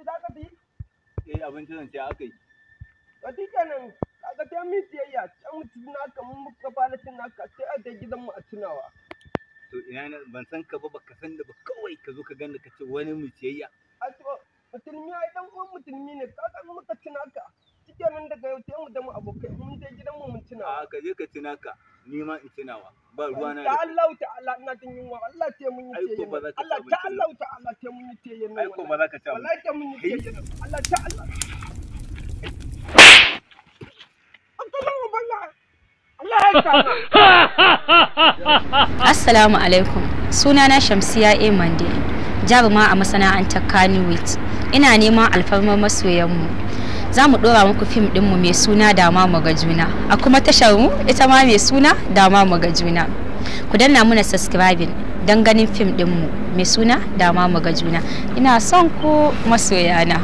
za ka bi? Abinci zan ce aka yi. To kenan kaga ta mi siyayya, can mutum naka mun muka fara cin naka sai a je gidan mu a tunawa. To ina ban san ka ba baka san da ba kawai ka zo ka ganda ka ce wani mu siyayya. A to musulmi ai dan uwan musulmi ne kaga muka ci naka. Shikenan daga yau sai mu da mu abokai mun je gidan mu mun tunawa. A ka je ka tuna ka ni ma in tunawa ba ruwa na da Allah ta'ala ina jin yunwa Allah ce mun yi ce Allah ta Allah ta'ala ce mun yi ce yana ai ko ba za ka ci wallahi ce mun yi ce Allah ta Allah Assalamu alaikum, sunana Shamsiya A. Mande, jaruma a masana'antar Kannywood. Ina neman alfarmar masoyanmu. Za mu ɗora muku fim ɗinmu mai suna Dama mu ga juna, a kuma tashar mu ita ma mai suna Dama mu ga juna. Ku danna muna subscribing don ganin fim ɗinmu mai suna Dama mu ga juna. Ina son ku masoyana.